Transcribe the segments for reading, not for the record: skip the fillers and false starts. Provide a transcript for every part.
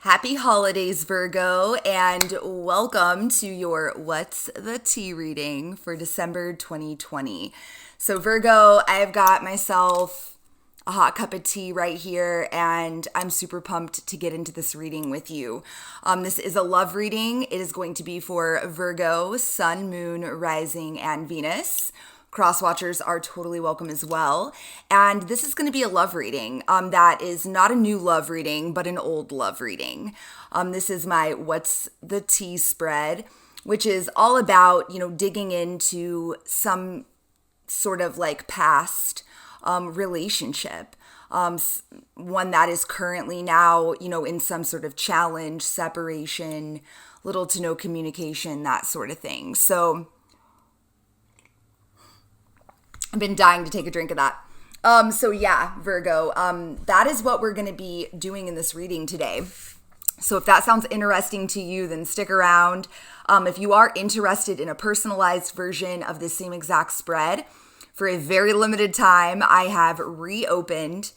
Happy holidays, Virgo, and welcome to your What's the Tea reading for December 2020. So, Virgo, I've got myself a hot cup of tea right here, and I'm super pumped to get into this reading with you. This is a love reading. It is going to be for Virgo, Sun, Moon, Rising, and Venus. Cross watchers are totally welcome as well. And this is going to be a love reading that is not a new love reading, but an old love reading. This is my What's the Tea spread, which is all about, digging into some sort of like past relationship. One that is currently now, in some sort of challenge, separation, little to no communication, that sort of thing. So I've been dying to take a drink of that. Virgo, that is what we're going to be doing in this reading today. So if that sounds interesting to you, then stick around. If you are interested in a personalized version of the same exact spread, for a very limited time, I have reopened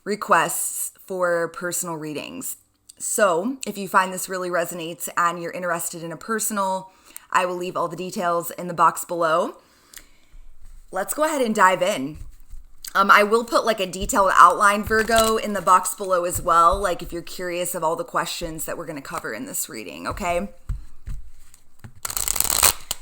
requests for personal readings. So if you find this really resonates and you're interested in a personal, I will leave all the details in the box below. Let's go ahead and dive in. I will put like a detailed outline, Virgo, in the box below as well, like if you're curious of all the questions that we're going to cover in this reading, okay?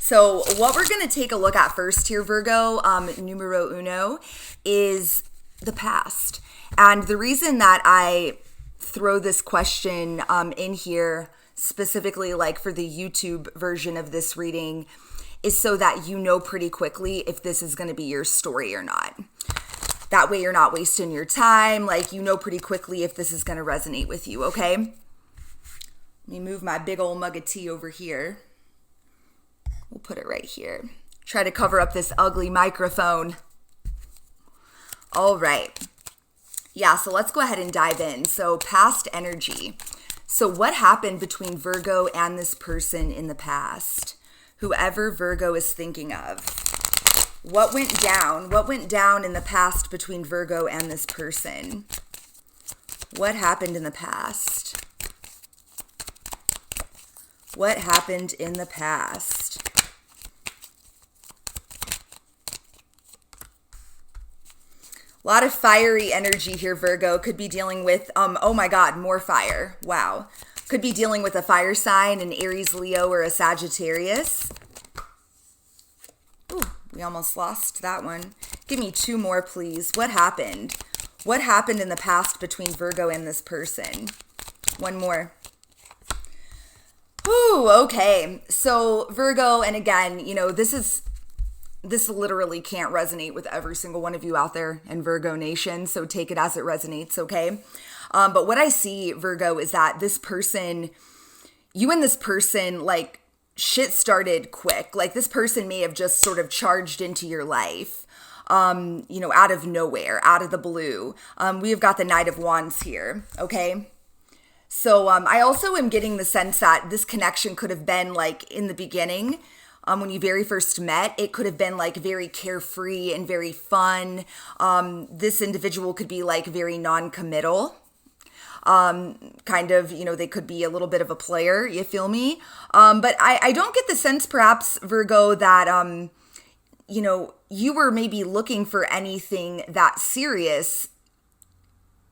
So what we're going to take a look at first here, Virgo, numero uno, is the past. And the reason that I throw this question in here, specifically like for the YouTube version of this reading, is so that you know pretty quickly if this is going to be your story or not. That way you're not wasting your time. Like, pretty quickly if this is going to resonate with you, okay? Let me move my big old mug of tea over here. We'll put it right here. Try to cover up this ugly microphone. All right. Yeah, so let's go ahead and dive in. So past energy. So what happened between Virgo and this person in the past? Whoever Virgo is thinking of. What went down? What went down in the past between Virgo and this person? What happened in the past? What happened in the past? A lot of fiery energy here, Virgo. Could be dealing with, oh my God, more fire. Wow. Could be dealing with a fire sign, an Aries, Leo, or a Sagittarius. Ooh, we almost lost that one. Give me two more, please. What happened? What happened in the past between Virgo and this person? One more. Ooh, okay. So Virgo, and again, this literally can't resonate with every single one of you out there in Virgo Nation, so take it as it resonates, okay? But what I see, Virgo, is that this person, you and this person, like, shit started quick. Like, this person may have just sort of charged into your life, out of nowhere, out of the blue. We have got the Knight of Wands here, okay? So I also am getting the sense that this connection could have been, like, in the beginning, when you very first met. It could have been like very carefree and very fun. This individual could be like very non-committal. Kind of, they could be a little bit of a player, you feel me? But I don't get the sense perhaps, Virgo, that, you were maybe looking for anything that serious,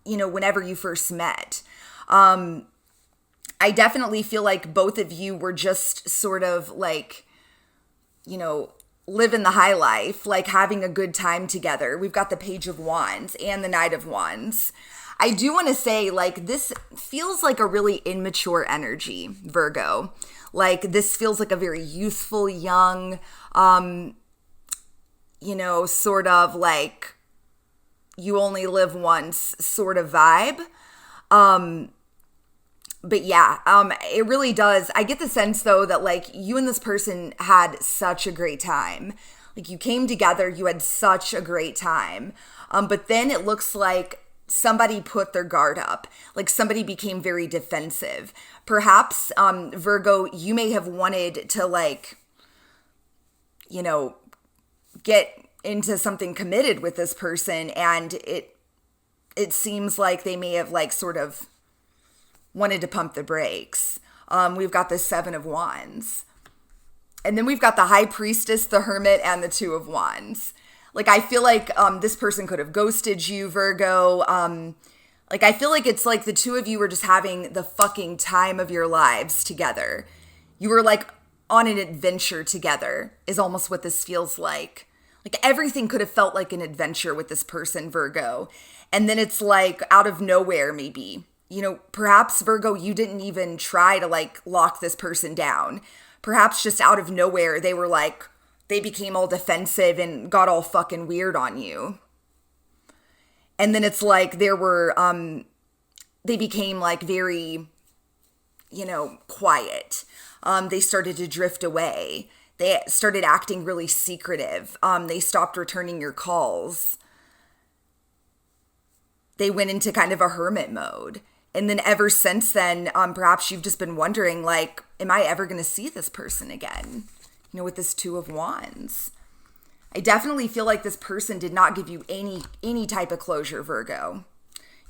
whenever you first met. I definitely feel like both of you were just sort of like, living the high life, like having a good time together. We've got the Page of Wands and the Knight of Wands. I do want to say, like, this feels like a really immature energy, Virgo. Like, this feels like a very youthful, young, sort of like you only live once sort of vibe. But yeah, it really does. I get the sense, though, that, like, you and this person had such a great time. Like, you came together, you had such a great time. But then it looks like somebody put their guard up. Like, somebody became very defensive. Perhaps, Virgo, you may have wanted to, like, get into something committed with this person, and it seems like they may have, like, sort of wanted to pump the brakes. We've got the Seven of Wands. And then we've got the High Priestess, the Hermit, and the Two of Wands. Like, I feel like this person could have ghosted you, Virgo. Like, I feel like it's like the two of you were just having the fucking time of your lives together. You were like on an adventure together is almost what this feels like. Like, everything could have felt like an adventure with this person, Virgo. And then it's like out of nowhere, maybe. You know, perhaps, Virgo, you didn't even try to like lock this person down. Perhaps just out of nowhere, they were like, they became all defensive and got all fucking weird on you. And then it's like they became like very, you know, quiet. They started to drift away. They started acting really secretive. They stopped returning your calls. They went into kind of a hermit mode. And then ever since then, perhaps you've just been wondering, like, am I ever going to see this person again? You know, with this Two of Wands. I definitely feel like this person did not give you any type of closure, Virgo.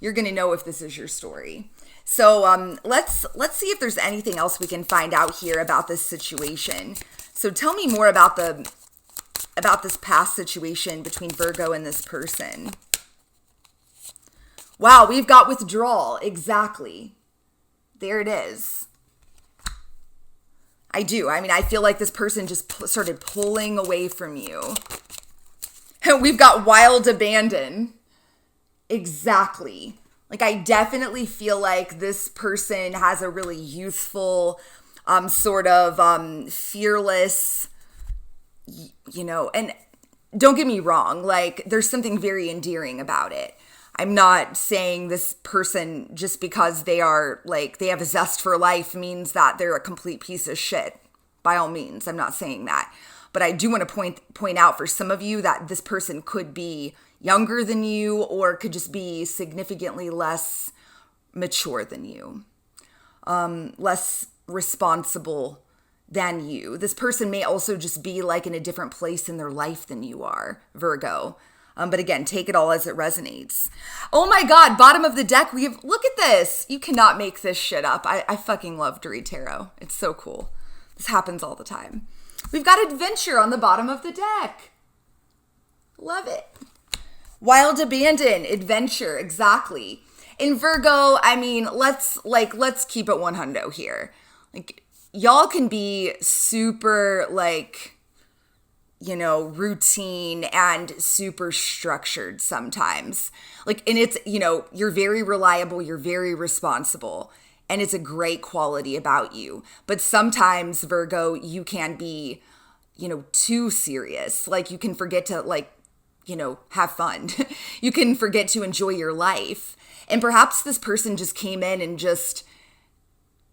You're going to know if this is your story. So let's see if there's anything else we can find out here about this situation. So tell me more about this past situation between Virgo and this person. Wow, we've got withdrawal. Exactly. There it is. I do. I mean, I feel like this person just started pulling away from you. We've got wild abandon. Exactly. Like, I definitely feel like this person has a really youthful, sort of fearless, you know, and don't get me wrong, like, there's something very endearing about it. I'm not saying this person, just because they are like, they have a zest for life, means that they're a complete piece of shit. By all means, I'm not saying that. But I do want to point out for some of you that this person could be younger than you or could just be significantly less mature than you, less responsible than you. This person may also just be like in a different place in their life than you are, Virgo. But again, take it all as it resonates. Oh my God, bottom of the deck, look at this. You cannot make this shit up. I fucking love to read tarot. It's so cool. This happens all the time. We've got adventure on the bottom of the deck. Love it. Wild abandon, adventure, exactly. In Virgo, I mean, let's keep it 100 here. Like, y'all can be super like, you know, routine and super structured sometimes. Like, and it's, you know, you're very reliable, you're very responsible, and it's a great quality about you. But sometimes, Virgo, you can be, you know, too serious. Like, you can forget to, like, you know, have fun. You can forget to enjoy your life. And perhaps this person just came in and just,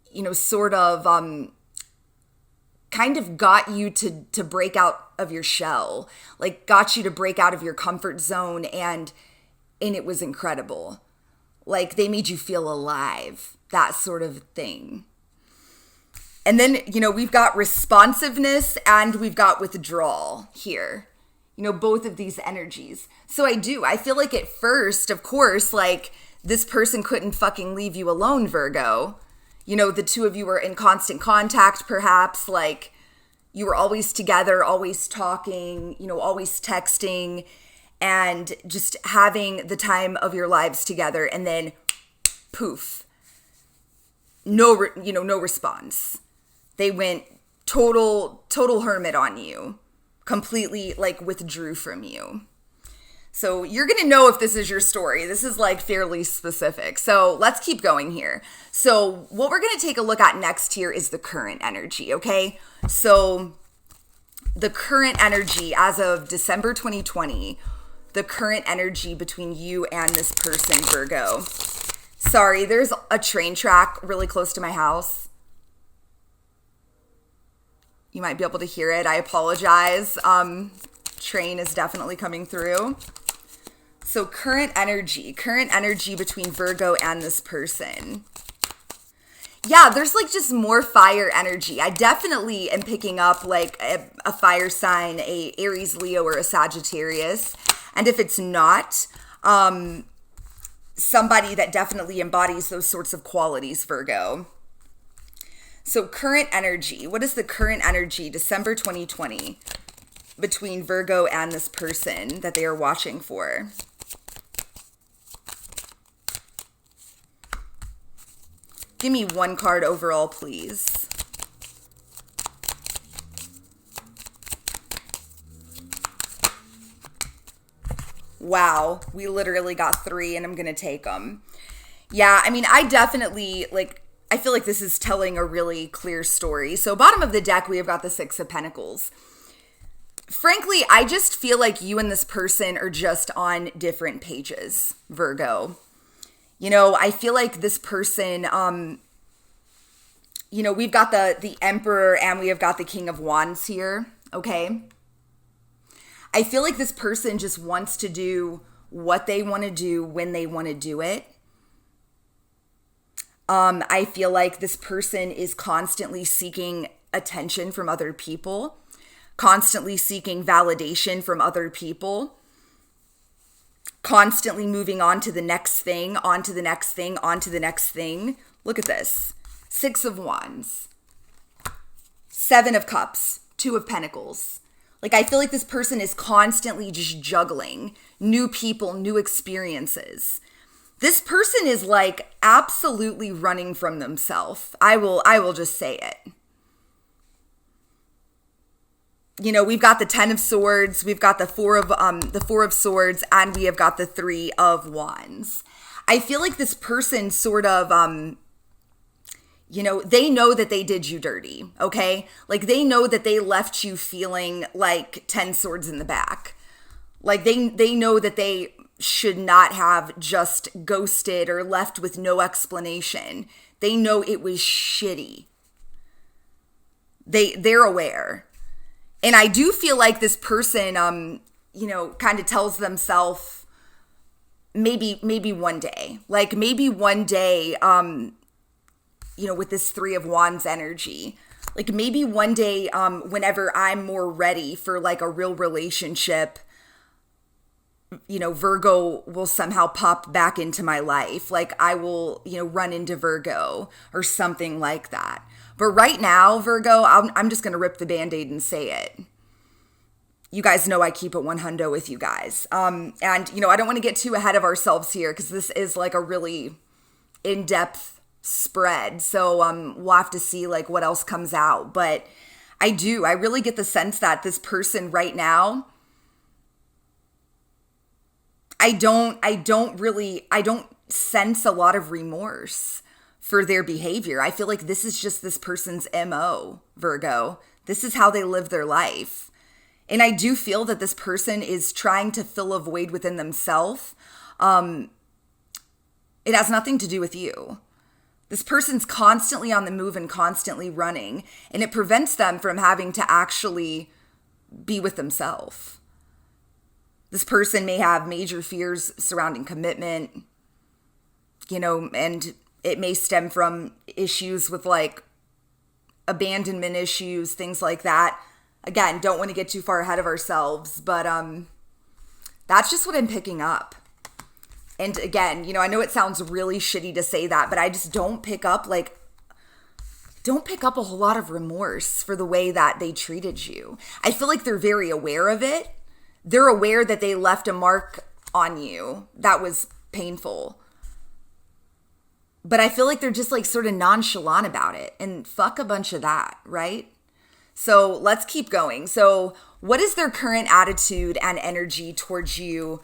you know, sort of, kind of got you to break out of your shell, like got you to break out of your comfort zone, and it was incredible. Like, they made you feel alive, that sort of thing. And then, you know, we've got responsiveness and we've got withdrawal here. You know, both of these energies. So I feel like at first, of course, like, this person couldn't fucking leave you alone, Virgo. You know, the two of you were in constant contact, perhaps, like, you were always together, always talking, you know, always texting, and just having the time of your lives together. And then, poof, no response. They went total hermit on you, completely, like, withdrew from you. So you're going to know if this is your story. This is like fairly specific. So let's keep going here. So what we're going to take a look at next here is the current energy, okay? So the current energy as of December 2020, the current energy between you and this person, Virgo. Sorry, there's a train track really close to my house. You might be able to hear it. I apologize. Train is definitely coming through. So current energy between Virgo and this person. Yeah, there's like just more fire energy. I definitely am picking up like a fire sign, a Aries, Leo, or a Sagittarius. And if it's not, somebody that definitely embodies those sorts of qualities, Virgo. So current energy, what is the current energy, December 2020, between Virgo and this person that they are watching for? Give me one card overall, please. Wow, we literally got 3 and I'm going to take them. Yeah, I mean, I definitely, I feel like this is telling a really clear story. So bottom of the deck, we have got the 6 of Pentacles. Frankly, I just feel like you and this person are just on different pages, Virgo. I feel like this person, we've got the Emperor and we have got the King of Wands here, okay? I feel like this person just wants to do what they want to do when they want to do it. I feel like this person is constantly seeking attention from other people, constantly seeking validation from other people, constantly moving on to the next thing, on to the next thing, on to the next thing. Look at this. 6 of Wands, 7 of Cups, 2 of Pentacles. I feel like this person is constantly just juggling new people, new experiences. This person is absolutely running from themselves. I will just say it. We've got the 10 of Swords, we've got the 4 of Swords, and we have got the 3 of Wands. I feel like this person sort of, they know that they did you dirty, okay? They know that they left you feeling like 10 swords in the back. They know that they should not have just ghosted or left with no explanation. They know it was shitty. They're aware. And I do feel like this person, kind of tells themselves maybe one day, with this 3 of Wands energy, maybe one day, whenever I'm more ready for a real relationship, Virgo will somehow pop back into my life. I will, run into Virgo or something like that. But right now, Virgo, I'm just going to rip the Band-Aid and say it. You guys know I keep it 100 with you guys. And, I don't want to get too ahead of ourselves here because this is a really in-depth spread. So we'll have to see what else comes out. But I really get the sense that this person right now, I don't sense a lot of remorse for their behavior. I feel like this is just this person's MO, Virgo. This is how they live their life. And I do feel that this person is trying to fill a void within themselves. It has nothing to do with you. This person's constantly on the move and constantly running, and it prevents them from having to actually be with themselves. This person may have major fears surrounding commitment, and it may stem from issues with abandonment issues, things like that. Again, don't want to get too far ahead of ourselves, but that's just what I'm picking up. And again, I know it sounds really shitty to say that, but I just don't pick up a whole lot of remorse for the way that they treated you. I feel like they're very aware of it. They're aware that they left a mark on you that was painful. But I feel like they're just sort of nonchalant about it, and fuck a bunch of that, right? So let's keep going. So what is their current attitude and energy towards you?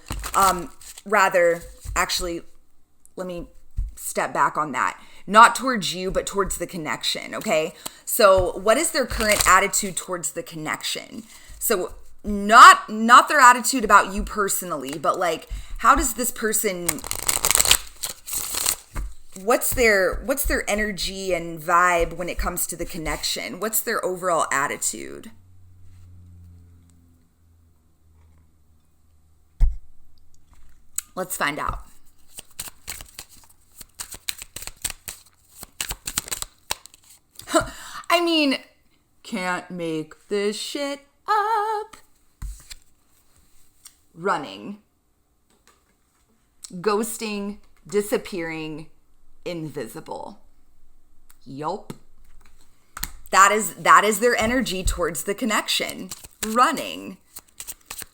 Actually, let me step back on that. Not towards you, but towards the connection, okay? So what is their current attitude towards the connection? So not their attitude about you personally, but how does this person, what's their energy and vibe when it comes to the connection? What's their overall attitude? Let's find out. I mean, can't make this shit up. Running, ghosting, disappearing, invisible. Yup. That is their energy towards the connection. Running.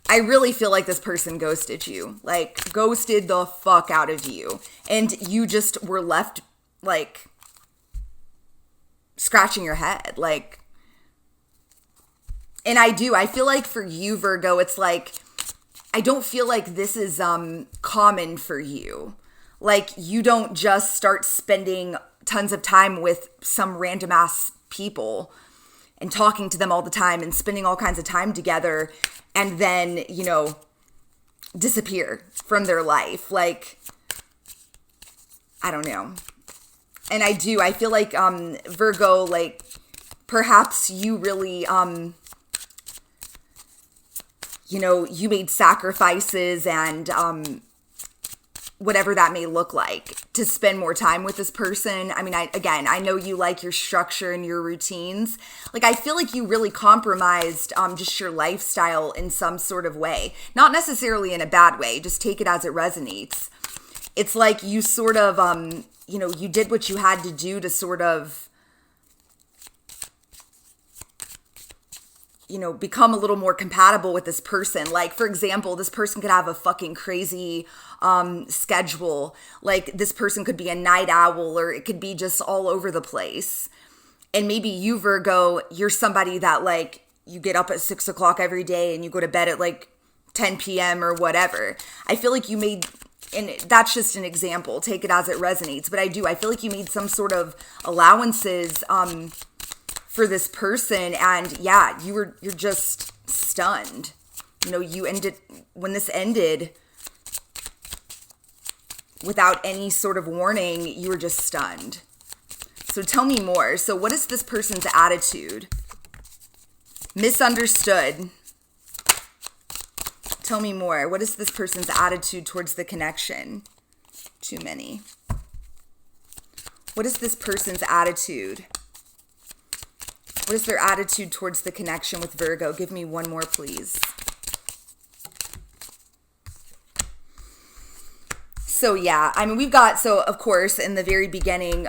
I really feel like this person ghosted you. Like, ghosted the fuck out of you. And you just were left, like, scratching your head. Like, and I feel like for you, Virgo, it's like, I don't feel like this is common for you. Like, you don't just start spending tons of time with some random ass people and talking to them all the time and spending all kinds of time together and then, you know, disappear from their life. Like, I don't know. And I feel like Virgo, like, perhaps you really, you know, you made sacrifices and whatever that may look like to spend more time with this person. I mean, I know you like your structure and your routines. Like, I feel like you really compromised just your lifestyle in some sort of way. Not necessarily in a bad way. Just take it as it resonates. It's like you sort of, you know, you did what you had to do to sort of, you know, become a little more compatible with this person. Like, for example, this person could have a fucking crazy schedule. Like, this person could be a night owl, or it could be just all over the place. And maybe you, Virgo, you're somebody that, like, you get up at 6 o'clock every day and you go to bed at like 10 p.m. or whatever. I feel like you made, and that's just an example, take it as it resonates. But I feel like you made some sort of allowances for this person, and yeah, you're just stunned. You know, when this ended without any sort of warning, you were just stunned. So tell me more. So what is this person's attitude? Misunderstood. Tell me more. What is this person's attitude towards the connection? Too many. What is this person's attitude? What is their attitude towards the connection with Virgo? Give me one more, please. So yeah, I mean, of course, in the very beginning,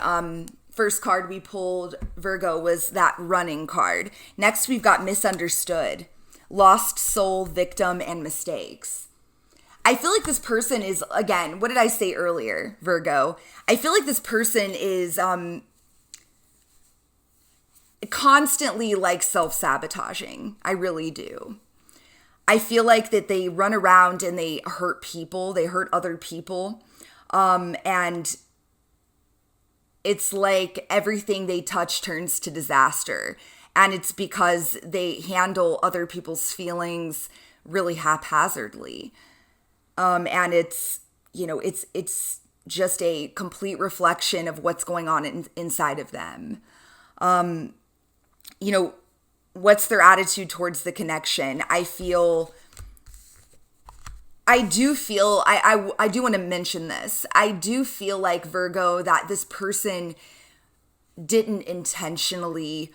first card we pulled, Virgo, was that running card. Next, we've got misunderstood, lost soul, victim, and mistakes. I feel like this person is, again, what did I say earlier, Virgo? I feel like this person is constantly, like, self-sabotaging. I really do. I feel like that they run around and they hurt people. They hurt other people. And it's like everything they touch turns to disaster. And it's because they handle other people's feelings really haphazardly. And it's, you know, it's just a complete reflection of what's going on inside of them. You know, what's their attitude towards the connection? I do want to mention this. I do feel like, Virgo, that this person didn't intentionally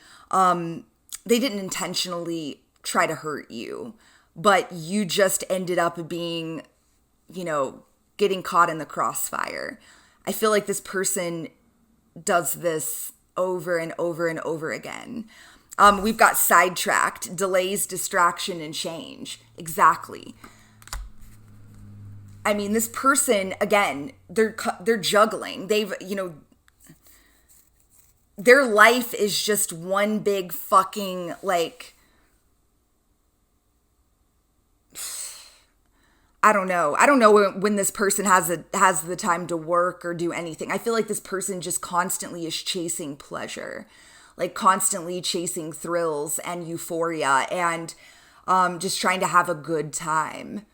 try to hurt you, but you just ended up being, you know, getting caught in the crossfire. I feel like this person does this over and over and over again. We've got sidetracked, delays, distraction, and change. Exactly. I mean, this person, again, they're juggling. They've, you know, their life is just one big fucking, like, I don't know. I don't know when this person has the time to work or do anything. I feel like this person just constantly is chasing pleasure, like constantly chasing thrills and euphoria and just trying to have a good time.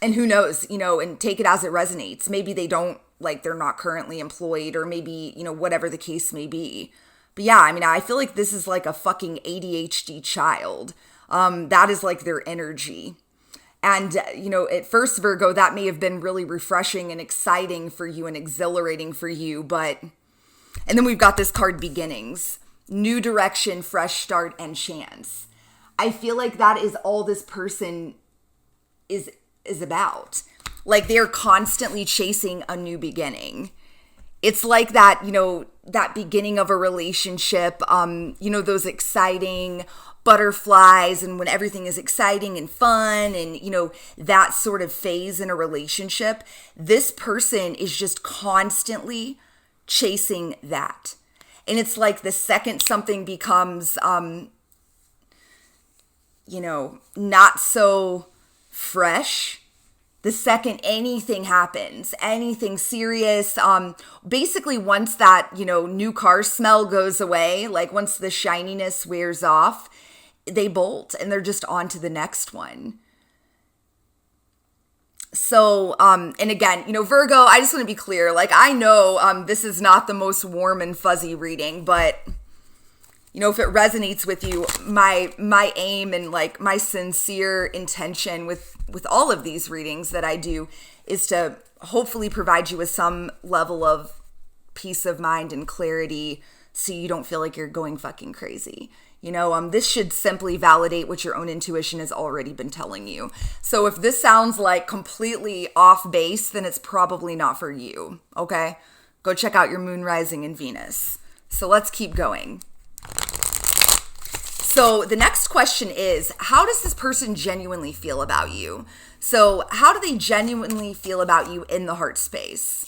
And who knows, you know, and take it as it resonates. Maybe they don't, like, they're not currently employed, or maybe, you know, whatever the case may be. But yeah, I mean, I feel like this is like a fucking ADHD child. That is like their energy. And, you know, at first, Virgo, that may have been really refreshing and exciting for you and exhilarating for you. But, and then we've got this card, beginnings, new direction, fresh start, and chance. I feel like that is all this person is about. Like they're constantly chasing a new beginning. It's like that, that beginning of a relationship, those exciting butterflies and when everything is exciting and fun and, that sort of phase in a relationship. This person is just constantly chasing that. And it's like the second something becomes, not so fresh, the second anything happens, anything serious, basically once that, new car smell goes away, like once the shininess wears off, they bolt and they're just on to the next one. So, and again, Virgo, I just want to be clear, like I know this is not the most warm and fuzzy reading, but if it resonates with you, my aim and like my sincere intention with all of these readings that I do is to hopefully provide you with some level of peace of mind and clarity so you don't feel like you're going fucking crazy. This should simply validate what your own intuition has already been telling you. So if this sounds like completely off base, then it's probably not for you, okay? Go check out your moon rising in Venus. So let's keep going. So the next question is, how does this person genuinely feel about you? So how do they genuinely feel about you in the heart space?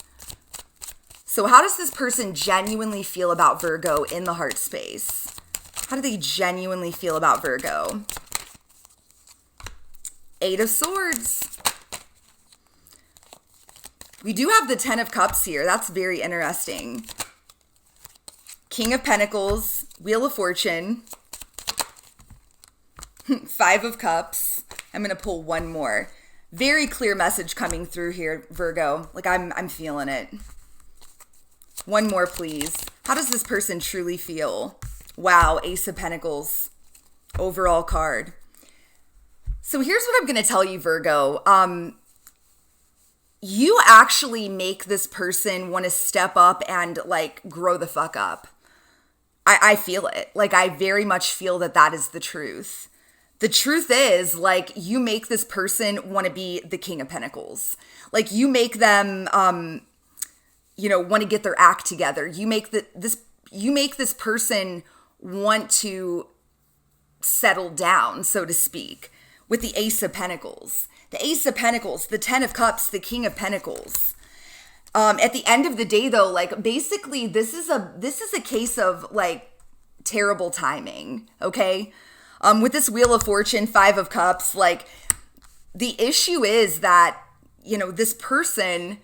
So how does this person genuinely feel about Virgo in the heart space? How do they genuinely feel about Virgo? 8 of Swords. We do have the 10 of Cups here. That's very interesting. King of Pentacles, Wheel of Fortune, 5 of Cups. I'm going to pull one more. Very clear message coming through here, Virgo. Like I'm feeling it. One more, please. How does this person truly feel? Wow, Ace of Pentacles, overall card. So here's what I'm going to tell you, Virgo. You actually make this person want to step up and like grow the fuck up. I feel it. Like I very much feel that is the truth. The truth is, like, you make this person want to be the King of Pentacles. Like you make them, want to get their act together. You make this person want to settle down, so to speak, with the Ace of Pentacles. The Ace of Pentacles, the 10 of Cups, the King of Pentacles. At the end of the day, though, like basically this is a case of like terrible timing, okay? With this Wheel of Fortune, 5 of Cups, like the issue is that, this person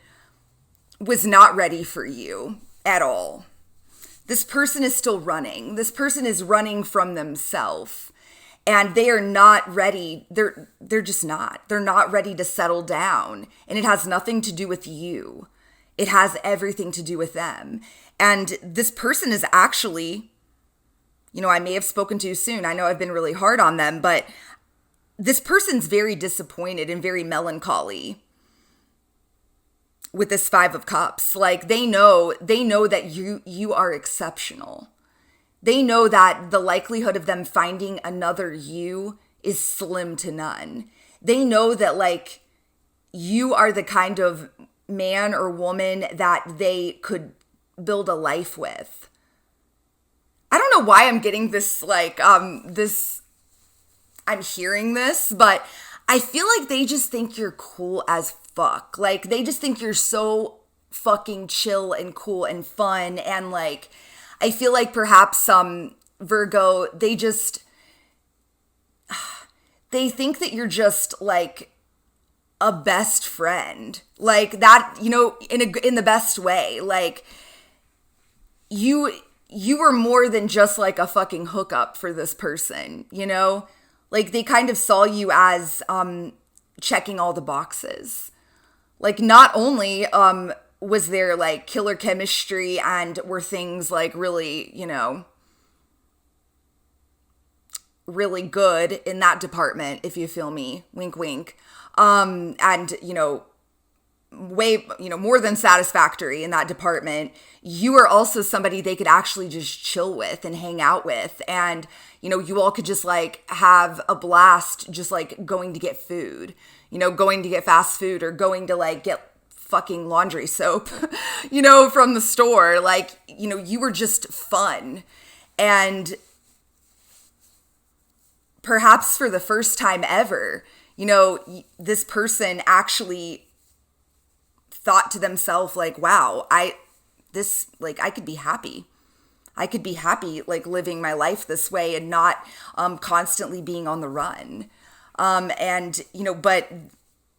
was not ready for you at all. This person is still running. This person is running from themselves. And they are not ready. They're just not. They're not ready to settle down. And it has nothing to do with you. It has everything to do with them. And this person is actually, I may have spoken too soon. I know I've been really hard on them, but this person's very disappointed and very melancholy with this 5 of Cups. Like they know that you are exceptional. They know that the likelihood of them finding another you is slim to none. They know that like you are the kind of man or woman that they could build a life with. I don't know why I'm getting this I'm hearing this, but I feel like they just think you're cool as fuck. Like they just think you're so fucking chill and cool and fun. And like, I feel like perhaps Virgo, they think that you're just like a best friend, like that, in the best way. Like you were more than just like a fucking hookup for this person, like they kind of saw you as checking all the boxes. Like not only was there like killer chemistry and were things like really, really good in that department, if you feel me, wink, wink. And, way, more than satisfactory in that department. You are also somebody they could actually just chill with and hang out with. And, you all could just like have a blast, just like going to get food. going to get fast food or going to like get fucking laundry soap, from the store. Like, you were just fun. And perhaps for the first time ever, this person actually thought to themselves like, wow, I could be happy. I could be happy like living my life this way and not constantly being on the run. But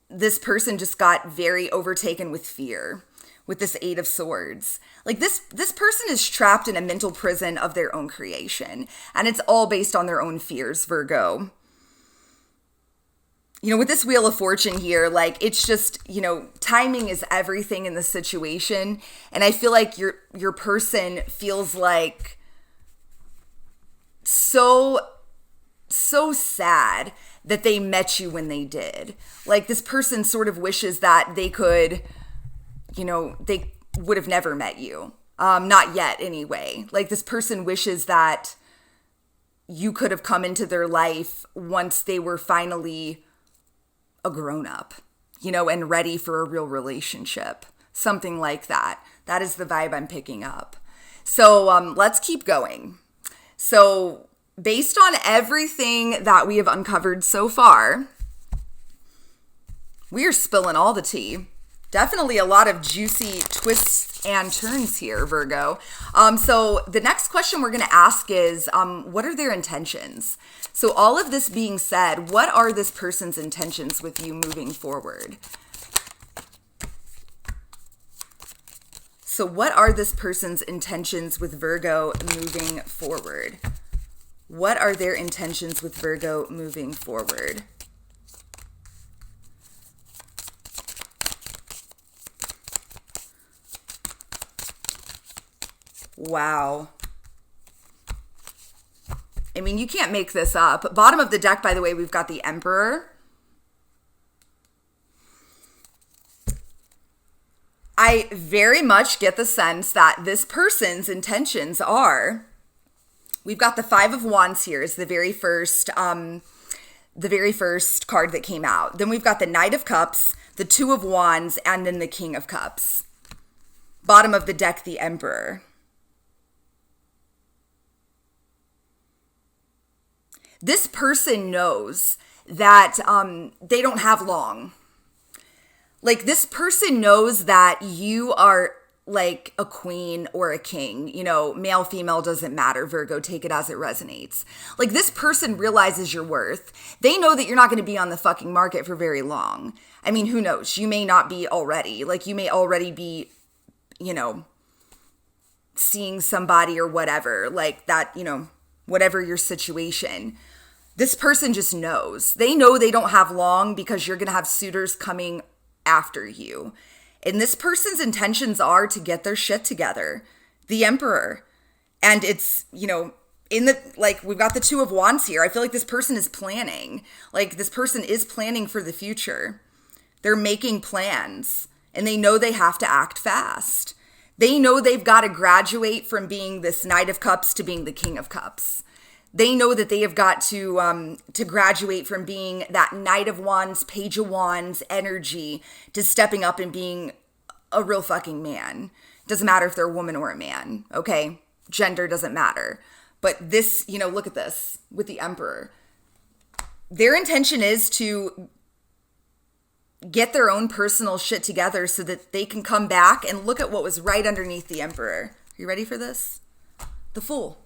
this person just got very overtaken with fear with this Eight of Swords. Like this person is trapped in a mental prison of their own creation, and it's all based on their own fears, Virgo. With this Wheel of Fortune here, like it's just, timing is everything in the situation. And I feel like your person feels like so sad that they met you when they did. Like this person sort of wishes that they could, they would have never met you. Not yet anyway. Like this person wishes that you could have come into their life once they were finally a grown-up, and ready for a real relationship. Something like that. That is the vibe I'm picking up. So let's keep going. So based on everything that we have uncovered so far, we are spilling all the tea. Definitely a lot of juicy twists and turns here, Virgo. So the next question we're going to ask is, what are their intentions? So all of this being said, what are this person's intentions with you moving forward? So what are this person's intentions with Virgo moving forward? What are their intentions with Virgo moving forward? Wow. I mean, you can't make this up. Bottom of the deck, by the way, we've got the Emperor. I very much get the sense that this person's intentions are, we've got the Five of Wands here is the very first card that came out. Then we've got the Knight of Cups, the Two of Wands, and then the King of Cups. Bottom of the deck, the Emperor. This person knows that they don't have long. Like this person knows that you are like a queen or a king, male, female, doesn't matter. Virgo, take it as it resonates. Like this person realizes your worth. They know that you're not going to be on the fucking market for very long. I mean, who knows? You may not be already. Like you may already be, seeing somebody or whatever, like that, whatever your situation. This person just knows. They know they don't have long because you're going to have suitors coming after you. And this person's intentions are to get their shit together. The Emperor. And it's, we've got the Two of Wands here. I feel like this person is planning. Like this person is planning for the future. They're making plans and they know they have to act fast. They know they've got to graduate from being this Knight of Cups to being the King of Cups. They know that they have got to graduate from being that Knight of Wands, Page of Wands energy to stepping up and being a real fucking man. Doesn't matter if they're a woman or a man, okay? Gender doesn't matter. But this, look at this with the Emperor. Their intention is to get their own personal shit together so that they can come back and look at what was right underneath the Emperor. Are you ready for this? The Fool.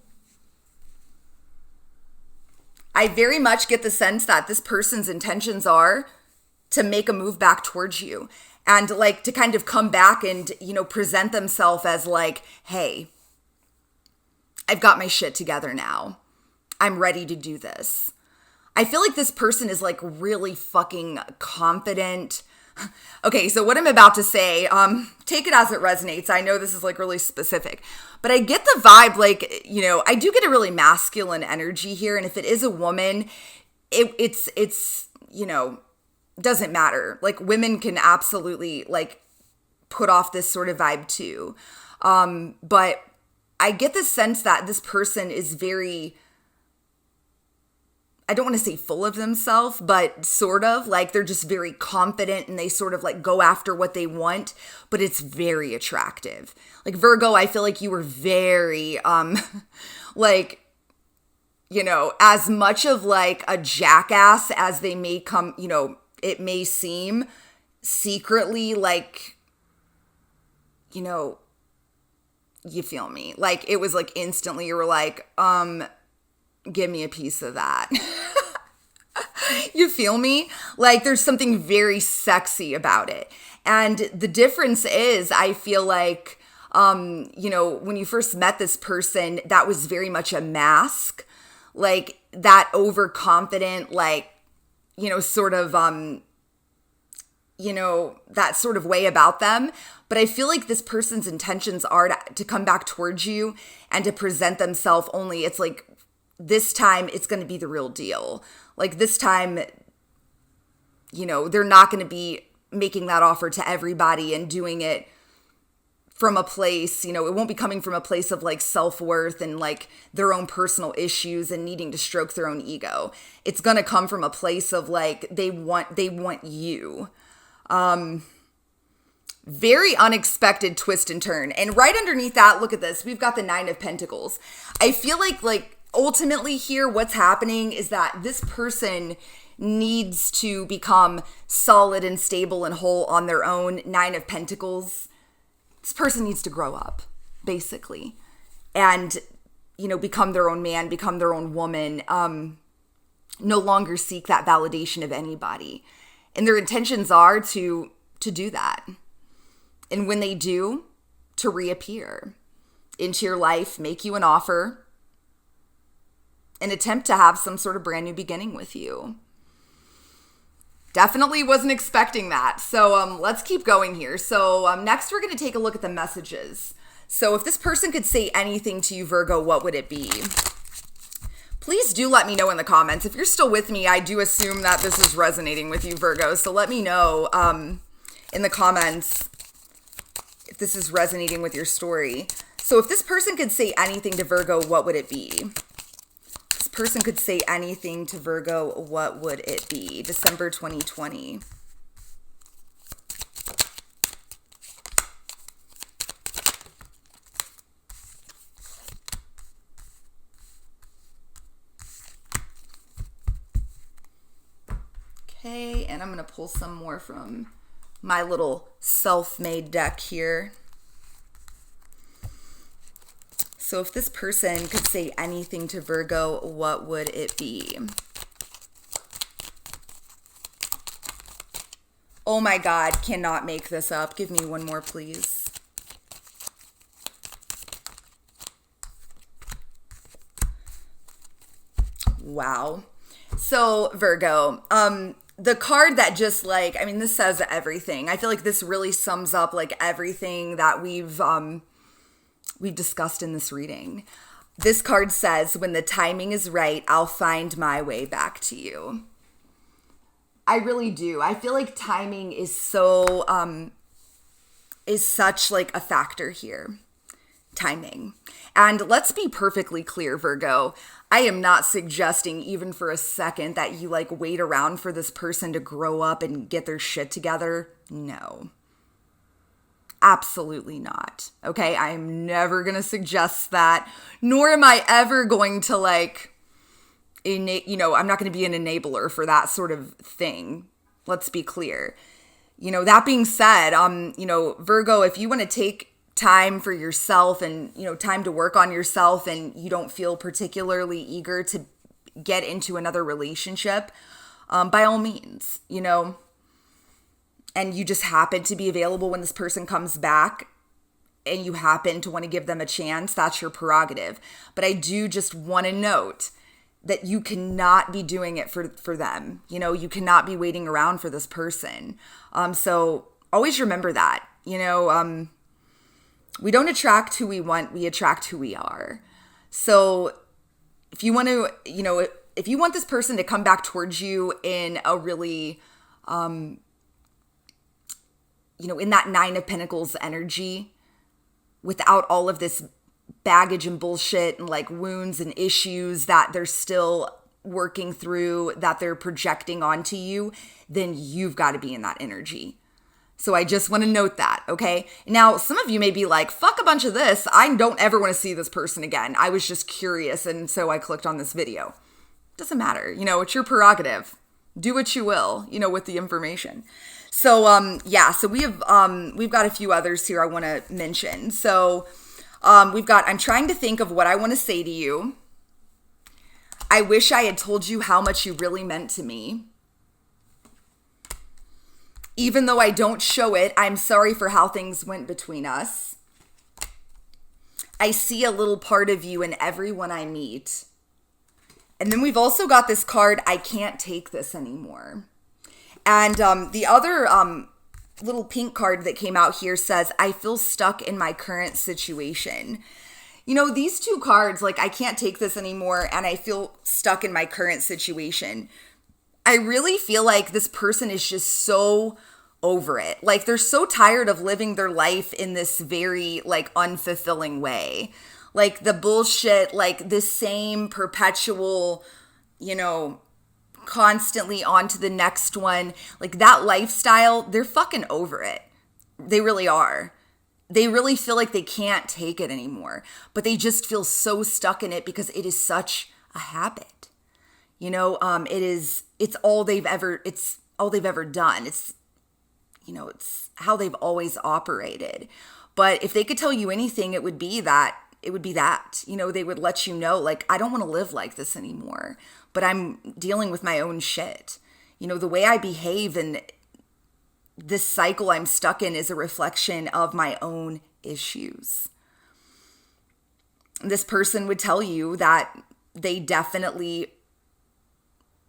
I very much get the sense that this person's intentions are to make a move back towards you and like to kind of come back and, present themselves as like, hey, I've got my shit together now. I'm ready to do this. I feel like this person is like really fucking confident. Okay, so what I'm about to say, take it as it resonates. I know this is like really specific, but I get the vibe like, I do get a really masculine energy here. And if it is a woman, it's doesn't matter. Like women can absolutely like put off this sort of vibe too. But I get the sense that this person is very, I don't want to say full of themselves, but sort of like they're just very confident and they sort of like go after what they want, but it's very attractive. Like Virgo, I feel like you were very, like, as much of like a jackass as they may come, it may seem secretly like, you feel me? Like it was like instantly you were like, give me a piece of that. You feel me? Like there's something very sexy about it. And the difference is I feel like, when you first met this person, that was very much a mask, like that overconfident, like, sort of, that sort of way about them. But I feel like this person's intentions are to come back towards you and to present themselves only. It's like this time it's going to be the real deal. Like this time, they're not going to be making that offer to everybody and doing it from a place, it won't be coming from a place of like self-worth and like their own personal issues and needing to stroke their own ego. It's going to come from a place of like, they want you. Very unexpected twist and turn. And right underneath that, look at this. We've got the 9 of Pentacles. I feel like ultimately here, what's happening is that this person needs to become solid and stable and whole on their own. 9 of Pentacles. This person needs to grow up, basically, and, become their own man, become their own woman, no longer seek that validation of anybody. And their intentions are to do that. And when they do, to reappear into your life, make you an offer, and attempt to have some sort of brand new beginning with you. Definitely wasn't expecting that. So let's keep going here. So next we're going to take a look at the messages. So if this person could say anything to you, Virgo, what would it be? Please do let me know in the comments. If you're still with me, I do assume that this is resonating with you, Virgo. So let me know in the comments if this is resonating with your story. So if this person could say anything to Virgo, what would it be? Person could say anything to Virgo, what would it be? December 2020. Okay, and I'm going to pull some more from my little self-made deck here. So if this person could say anything to Virgo, what would it be? Oh my God, cannot make this up. Give me one more, please. Wow. So Virgo, the card that just like, this says everything. I feel like this really sums up like everything that we've discussed in this reading. This card says, when the timing is right, I'll find my way back to you. I really do. I feel like timing is such like a factor here. Timing. And let's be perfectly clear, Virgo. I am not suggesting even for a second that you like wait around for this person to grow up and get their shit together. No. Absolutely not. Okay, I am never going to suggest that, nor am I ever going to like, I'm not going to be an enabler for that sort of thing. Let's be clear. That being said, Virgo, if you want to take time for yourself and, time to work on yourself and you don't feel particularly eager to get into another relationship, by all means, and you just happen to be available when this person comes back and you happen to want to give them a chance, that's your prerogative. But I do just want to note that you cannot be doing it for them. You cannot be waiting around for this person. So always remember that, we don't attract who we want, we attract who we are. So if you want to, if you want this person to come back towards you in a really, in that 9 of Pentacles energy, without all of this baggage and bullshit and like wounds and issues that they're still working through, that they're projecting onto you, then you've got to be in that energy. So I just want to note that, okay? Now, some of you may be like, fuck a bunch of this. I don't ever want to see this person again. I was just curious, and so I clicked on this video. Doesn't matter. It's your prerogative. Do what you will, with the information. So, so we've got a few others here I want to mention. So, I'm trying to think of what I want to say to you. I wish I had told you how much you really meant to me. Even though I don't show it, I'm sorry for how things went between us. I see a little part of you in everyone I meet. And then we've also got this card, I can't take this anymore. And the other little pink card that came out here says, I feel stuck in my current situation. These two cards, like, I can't take this anymore and I feel stuck in my current situation. I really feel like this person is just so over it. Like, they're so tired of living their life in this very, like, unfulfilling way. Like, the bullshit, like, the same perpetual, constantly on to the next one. Like, that lifestyle, they're fucking over it. They really are. They really feel like they can't take it anymore. But they just feel so stuck in it because it is such a habit. It's all they've ever done. It's how they've always operated. But if they could tell you anything, it would be that. They would let you know, like, I don't want to live like this anymore, but I'm dealing with my own shit. The way I behave and this cycle I'm stuck in is a reflection of my own issues. This person would tell you that they definitely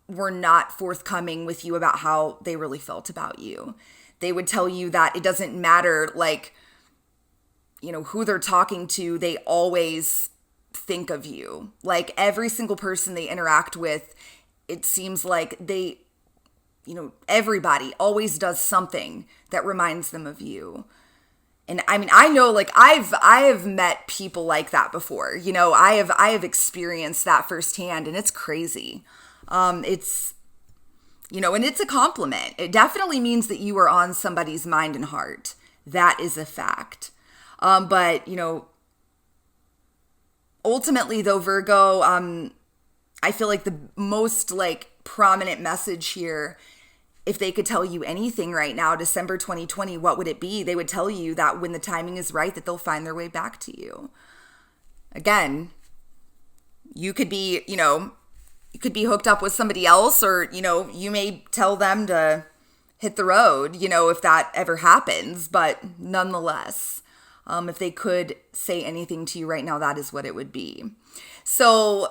were not forthcoming with you about how they really felt about you. They would tell you that it doesn't matter, like, who they're talking to, they always think of you. Like, every single person they interact with, it seems like they, everybody always does something that reminds them of you. And I mean, I know, like, I have met people like that before. I have experienced that firsthand, and it's crazy. It's, and it's a compliment. It definitely means that you are on somebody's mind and heart. That is a fact. But ultimately though, Virgo, I feel like the most, like, prominent message here, if they could tell you anything right now, December 2020, what would it be? They would tell you that when the timing is right, that they'll find their way back to you. Again, you could be, you could be hooked up with somebody else, or, you may tell them to hit the road, if that ever happens. But nonetheless, if they could say anything to you right now, that is what it would be. So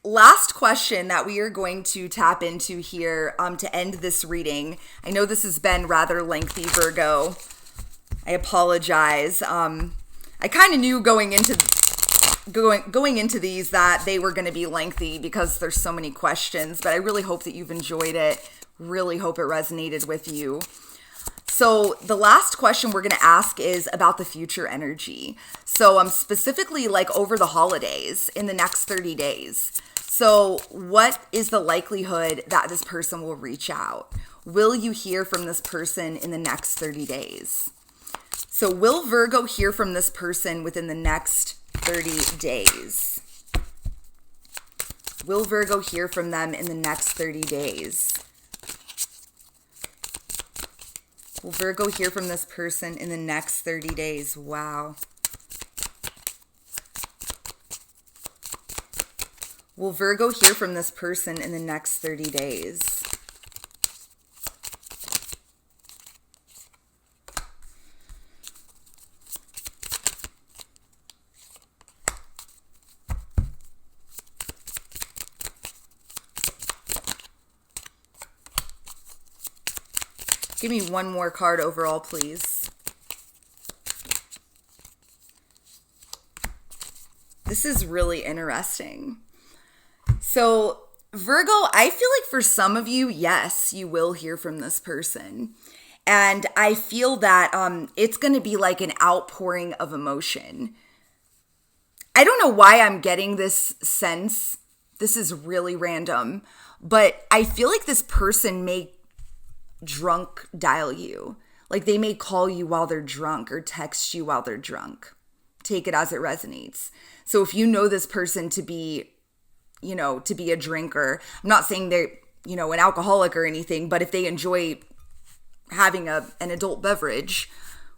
last question that we are going to tap into here to end this reading. I know this has been rather lengthy, Virgo. I apologize. I kind of knew going into these that they were going to be lengthy because there's so many questions, but I really hope that you've enjoyed it. Really hope it resonated with you. So the last question we're going to ask is about the future energy. So specifically, like, over the holidays in the next 30 days. So what is the likelihood that this person will reach out? Will you hear from this person in the next 30 days? So will Virgo hear from this person within the next 30 days? Will Virgo hear from them in the next 30 days? Will Virgo hear from this person in the next 30 days? Wow. Will Virgo hear from this person in the next 30 days? Give me one more card overall, please. This is really interesting. So, Virgo, I feel like for some of you, yes, you will hear from this person. And I feel that it's going to be like an outpouring of emotion. I don't know why I'm getting this sense this is really random, but I feel like this person may drunk dial you. Like they may call you while they're drunk or text you while they're drunk. Take it as it resonates. So if you know this person to be, to be a drinker, I'm not saying they're, an alcoholic or anything, but if they enjoy having an adult beverage,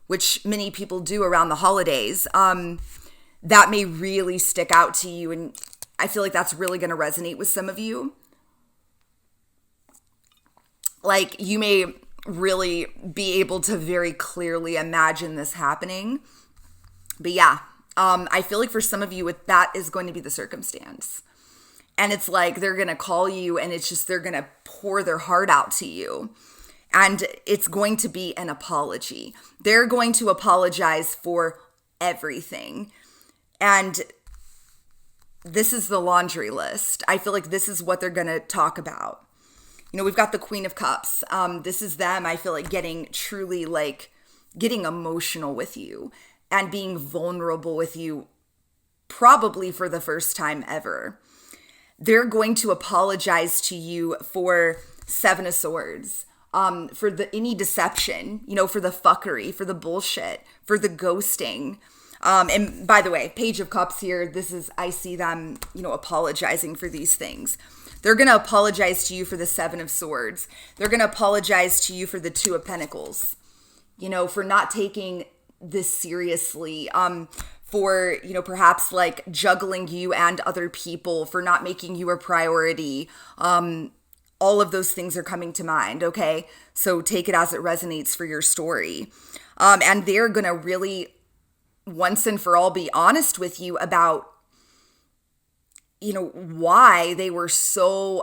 which many people do around the holidays, that may really stick out to you. And I feel like that's really going to resonate with some of you. Like you may really be able to very clearly imagine this happening. But yeah, I feel like for some of you, that is going to be the circumstance. And it's like they're going to call you and it's just they're going to pour their heart out to you. And it's going to be an apology. They're going to apologize for everything. And this is the laundry list. I feel like this is what they're going to talk about. We've got the Queen of Cups. This is them, I feel like, getting emotional with you and being vulnerable with you, probably for the first time ever. They're going to apologize to you for Seven of Swords, for any deception, for the fuckery, for the bullshit, for the ghosting. And by the way, Page of Cups here, I see them, apologizing for these things. They're going to apologize to you for the Seven of Swords. They're going to apologize to you for the Two of Pentacles, for not taking this seriously, for, perhaps like juggling you and other people, for not making you a priority. All of those things are coming to mind, okay? So take it as it resonates for your story. And they're going to really, once and for all, be honest with you about, why they were so,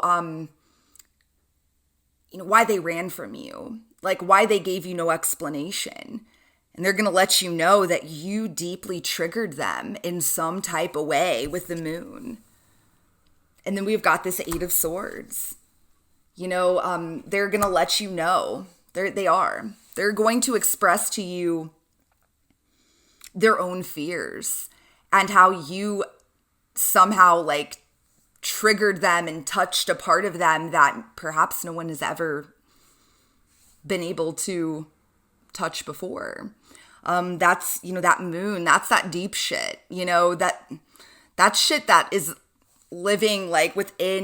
why they ran from you, like why they gave you no explanation. And they're going to let you know that you deeply triggered them in some type of way with the moon. And then we've got this Eight of Swords. They're going to let you know. They are. They're going to express to you their own fears and how you somehow like triggered them and touched a part of them that perhaps no one has ever been able to touch before. That's, that moon, that's that deep shit, that shit that is living like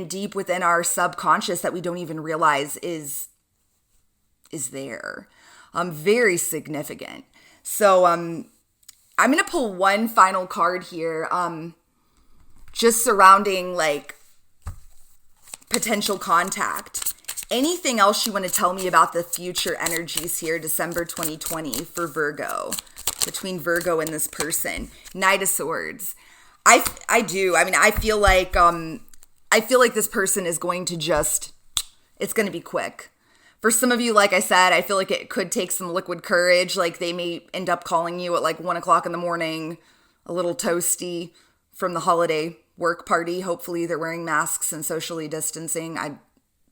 deep within our subconscious that we don't even realize is there. Very significant. So, I'm going to pull one final card here, just surrounding like potential contact. Anything else you want to tell me about the future energies here, December 2020 for Virgo, between Virgo and this person? Knight of Swords. I do. I mean, I feel like this person is going to it's going to be quick. For some of you, like I said, I feel like it could take some liquid courage. Like they may end up calling you at like 1:00 in the morning, a little toasty from the holiday work party. Hopefully they're wearing masks and socially distancing.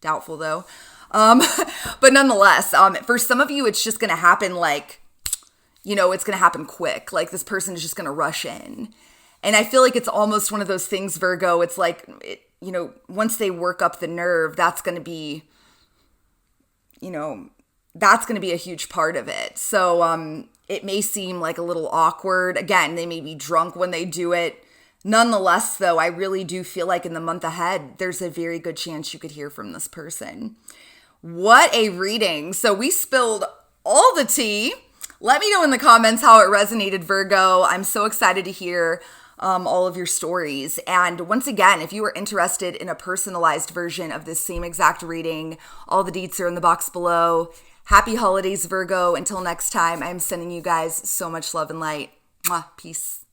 Doubtful though. But nonetheless, for some of you, it's just going to happen like, it's going to happen quick. Like this person is just going to rush in. And I feel like it's almost one of those things, Virgo. It's like, once they work up the nerve, that's going to be, that's going to be a huge part of it. So it may seem like a little awkward. Again, they may be drunk when they do it. Nonetheless, though, I really do feel like in the month ahead, there's a very good chance you could hear from this person. What a reading. So we spilled all the tea. Let me know in the comments how it resonated, Virgo. I'm so excited to hear all of your stories. And once again, if you are interested in a personalized version of this same exact reading, all the deets are in the box below. Happy holidays, Virgo. Until next time, I'm sending you guys so much love and light. Mwah. Peace.